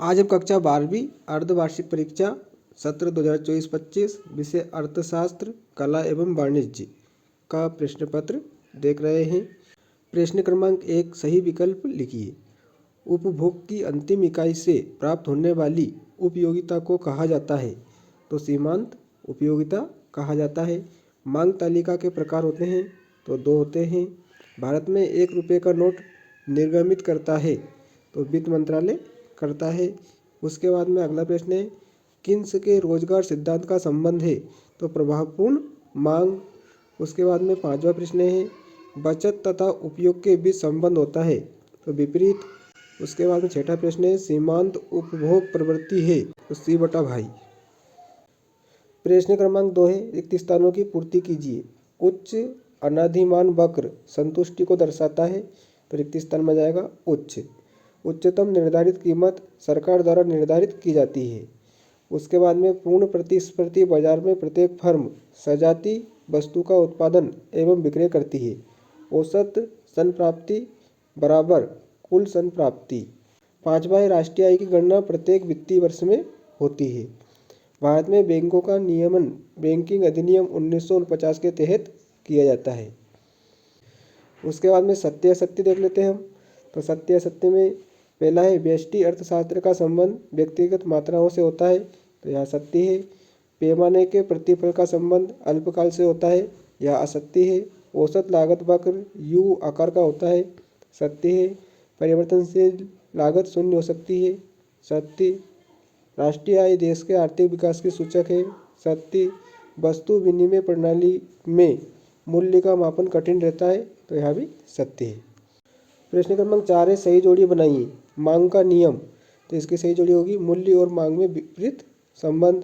आज हम कक्षा 12वीं अर्धवार्षिक परीक्षा सत्र 2024-25 विषय अर्थशास्त्र कला एवं वाणिज्य का प्रश्न पत्र देख रहे हैं। प्रश्न क्रमांक 1, सही विकल्प लिखिए। उपभोग की अंतिम इकाई से प्राप्त होने वाली उपयोगिता को कहा जाता है, तो सीमांत उपयोगिता कहा जाता है। मांग तालिका के प्रकार होते हैं, तो 2 होते हैं। भारत में 1 रुपये का नोट निर्गमित करता है, तो वित्त मंत्रालय करता है। उसके बाद में अगला प्रश्न है, किन्स के रोजगार सिद्धांत का संबंध है, तो प्रभावपूर्ण मांग। उसके बाद में 5वां प्रश्न है, बचत तथा उपयोग के बीच संबंध होता है, तो विपरीत। उसके बाद में 6ठा प्रश्न है, सीमांत उपभोग प्रवृत्ति है, तो C/भाई। प्रश्न क्रमांक 2 है, रिक्त स्थानों की पूर्ति कीजिए। उच्च अनाधिमान वक्र संतुष्टि को दर्शाता है, तो रिक्त स्थान में जाएगा उच्च। उच्चतम निर्धारित कीमत सरकार द्वारा निर्धारित की जाती है। उसके बाद में पूर्ण प्रतिस्पर्धी बाजार में प्रत्येक फर्म सजाती वस्तु का उत्पादन एवं विक्रय करती है। औसत संप्राप्ति बराबर कुल संप्राप्ति। 5वां है, राष्ट्रीय आय की गणना प्रत्येक वित्तीय वर्ष में होती है। भारत में बैंकों का नियमन बैंकिंग अधिनियम 1949 के तहत किया जाता है। उसके बाद में सत्य असत्य देख लेते हैं हम। तो सत्य असत्य में पहला है, व्यष्टि अर्थशास्त्र का संबंध व्यक्तिगत मात्राओं से होता है, तो यह सत्य है। पैमाने के प्रतिफल का संबंध अल्पकाल से होता है, यह असत्य है। औसत लागत वक्र U आकार का होता है, सत्य है। परिवर्तनशील लागत शून्य हो सकती है, सत्य। राष्ट्रीय आय देश के आर्थिक विकास की सूचक है, सत्य। वस्तु विनिमय प्रणाली में मूल्य का मापन कठिन रहता है, तो यह भी सत्य है। प्रश्न क्रमांक 4 है, सही जोड़ी बनाइए। मांग का नियम, तो इसकी सही जोड़ी होगी मूल्य और मांग में विपरीत संबंध।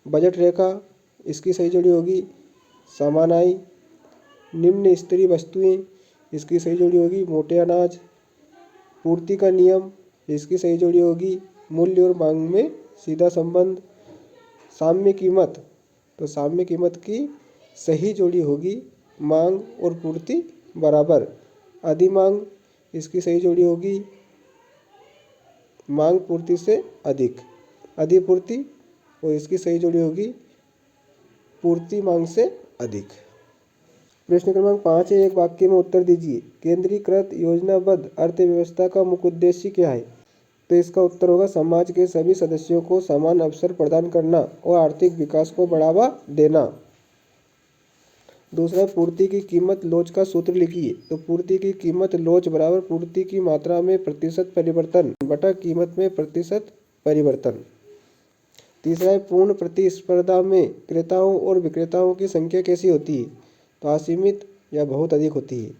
बजट रेखा, इसकी सही जोड़ी होगी समान आय। निम्न स्तरीय वस्तुएं, इसकी सही जोड़ी होगी मोटे अनाज। पूर्ति का नियम, इसकी सही जोड़ी होगी मूल्य और मांग में सीधा संबंध। साम्य कीमत, तो साम्य कीमत की सही जोड़ी होगी मांग और पूर्ति बराबर। अधिमांग, इसकी सही जोड़ी होगी मांग पूर्ति से अधिक। अधिपूर्ति, और इसकी सही जोड़ी होगी पूर्ति मांग से अधिक। प्रश्न क्रमांक 5 है, एक वाक्य में उत्तर दीजिए। केंद्रीकृत योजनाबद्ध अर्थव्यवस्था का मुख्य उद्देश्य क्या है, तो इसका उत्तर होगा समाज के सभी सदस्यों को समान अवसर प्रदान करना और आर्थिक विकास को बढ़ावा देना। दूसरा, पूर्ति की कीमत लोच का सूत्र लिखिए। तो पूर्ति की कीमत लोच बराबर पूर्ति की मात्रा में प्रतिशत परिवर्तन बटा कीमत में प्रतिशत परिवर्तन। तीसरा है, पूर्ण प्रतिस्पर्धा में क्रेताओं और विक्रेताओं की संख्या कैसी होती है, तो असीमित या बहुत अधिक होती है।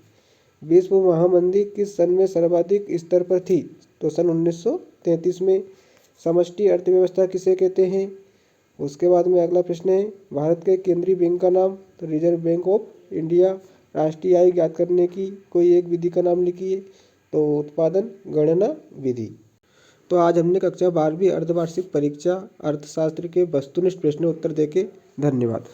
विश्व महामंदी किस सन में सर्वाधिक स्तर पर थी, तो सन 1933 में। समष्टि अर्थव्यवस्था किसे कहते हैं। उसके बाद में अगला प्रश्न है, भारत के केंद्रीय बैंक का नाम, तो रिजर्व बैंक ऑफ इंडिया। राष्ट्रीय आय ज्ञात करने की कोई एक विधि का नाम लिखिए, तो उत्पादन गणना विधि। तो आज हमने कक्षा 12वीं अर्धवार्षिक परीक्षा अर्थशास्त्र के वस्तुनिष्ठ प्रश्न उत्तर देखे। धन्यवाद।